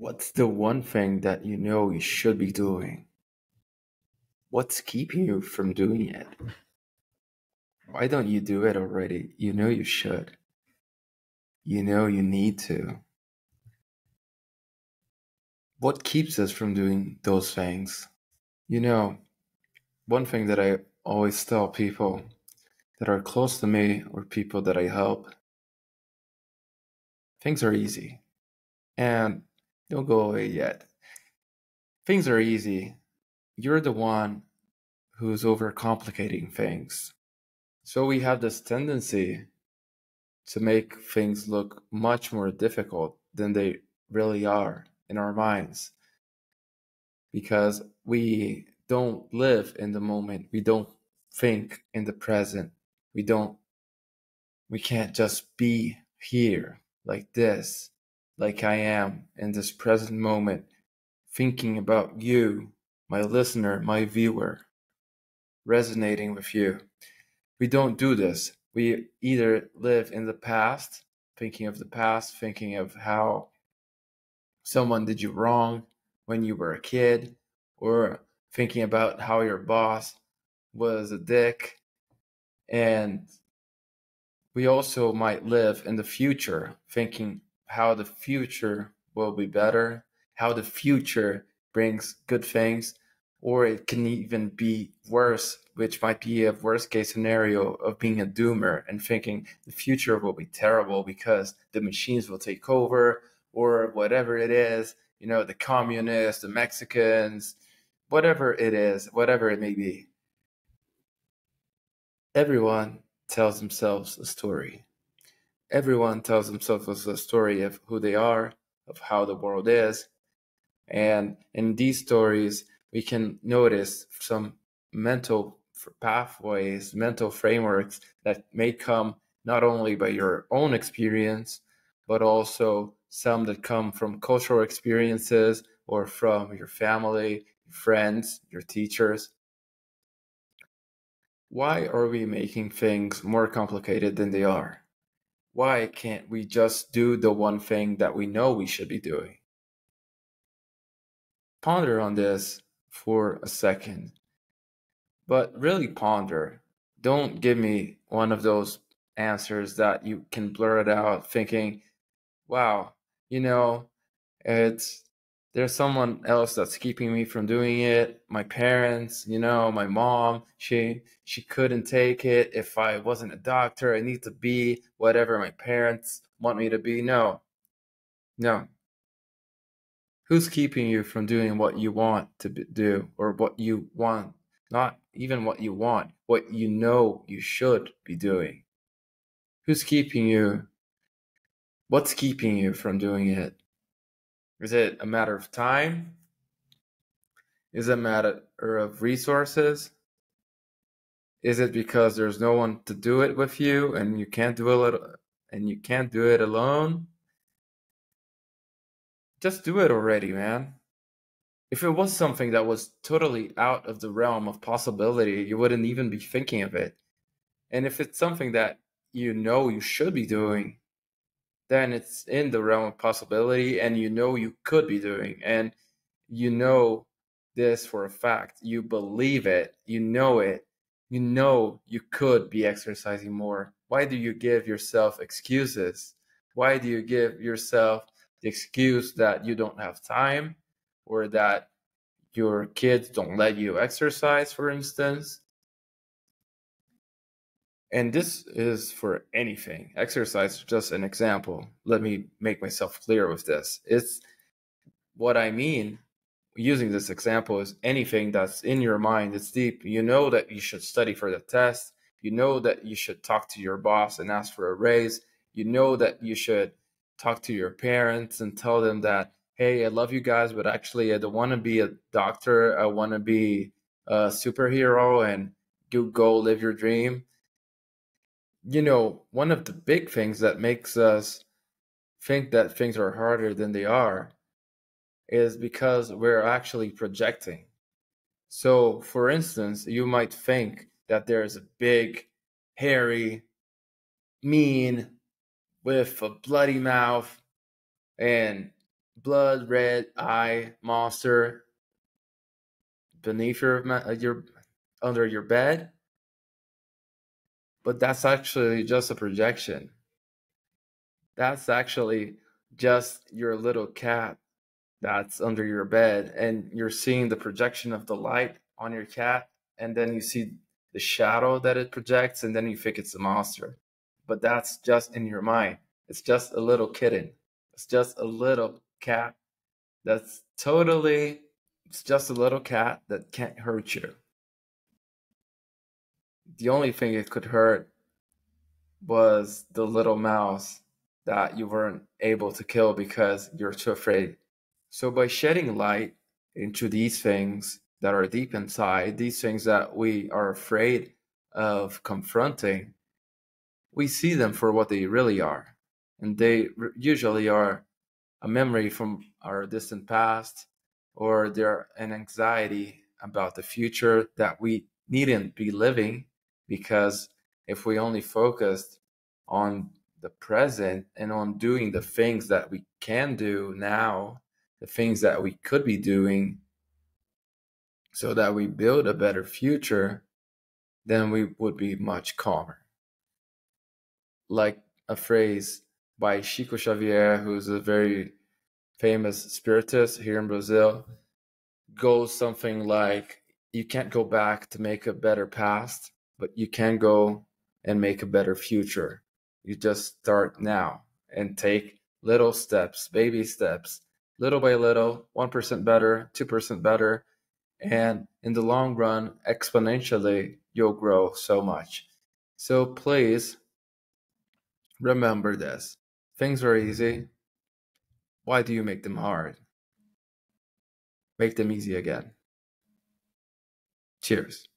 What's the one thing that you know you should be doing? What's keeping you from doing it? Why don't you do it already? You know you should. You know you need to. What keeps us from doing those things? You know, one thing that I always tell people that are close to me or people that I help, things are easy. And don't go away yet. Things are easy. You're the one who's overcomplicating things. So we have this tendency to make things look much more difficult than they really are in our minds because we don't live in the moment. We don't think in the present. We can't just be here like this, like I am in this present moment, thinking about you, my listener, my viewer, resonating with you. We don't do this. We either live in the past, thinking of the past, thinking of how someone did you wrong when you were a kid, or thinking about how your boss was a dick. And we also might live in the future, thinking how the future will be better, how the future brings good things, or it can even be worse, which might be a worst case scenario of being a doomer and thinking the future will be terrible because the machines will take over or whatever it is, the communists, the Mexicans, whatever it is, whatever it may be. Everyone tells themselves a story. Everyone tells themselves a story of who they are, of how the world is. And in these stories, we can notice some mental pathways, mental frameworks that may come not only by your own experience, but also some that come from cultural experiences or from your family, your friends, your teachers. Why are we making things more complicated than they are? Why can't we just do the one thing that we know we should be doing? Ponder on this for a second, but really ponder. Don't give me one of those answers that you can blur it out thinking, wow, you know, it's there's someone else that's keeping me from doing it. My parents, my mom, she couldn't take it. If I wasn't a doctor, I need to be whatever my parents want me to be. No. Who's keeping you from doing what you want to do or what you want? Not even what you want, what you know you should be doing. Who's keeping you? What's keeping you from doing it? Is it a matter of time? Is it a matter of resources? Is it because there's no one to do it with you and you can't do it alone? Just do it already, man. If it was something that was totally out of the realm of possibility, you wouldn't even be thinking of it. And if it's something that you know you should be doing, then it's in the realm of possibility and you know you could be doing. And you know this for a fact. You believe it. You know it. You know you could be exercising more. Why do you give yourself excuses? Why do you give yourself the excuse that you don't have time or that your kids don't let you exercise, for instance? And this is for anything. Exercise is just an example. Let me make myself clear with this. It's what I mean using this example is anything that's in your mind. It's deep. You know that you should study for the test. You know that you should talk to your boss and ask for a raise. You know that you should talk to your parents and tell them that, hey, I love you guys, but actually I don't want to be a doctor. I want to be a superhero and go live your dream. One of the big things that makes us think that things are harder than they are is because we're actually projecting. So, for instance, you might think that there's a big, hairy, mean, with a bloody mouth and blood red eye monster beneath your under your bed, but that's actually just a projection. That's actually just your little cat that's under your bed, and you're seeing the projection of the light on your cat, and then you see the shadow that it projects, and then you think it's a monster. But that's just in your mind. It's just a little kitten. It's just a little cat that's totally, it's just a little cat that can't hurt you. The only thing it could hurt was the little mouse that you weren't able to kill because you're too afraid. So, by shedding light into these things that are deep inside, these things that we are afraid of confronting, we see them for what they really are. And they usually are a memory from our distant past, or they're an anxiety about the future that we needn't be living, because if we only focused on the present and on doing the things that we can do now, the things that we could be doing so that we build a better future, then we would be much calmer. Like a phrase by Chico Xavier, who's a very famous spiritist here in Brazil, goes something like, you can't go back to make a better past, but you can go and make a better future. You just start now and take little steps, baby steps, little by little, 1% better, 2% better. And in the long run, exponentially, you'll grow so much. So please remember this. Things are easy. Why do you make them hard? Make them easy again. Cheers.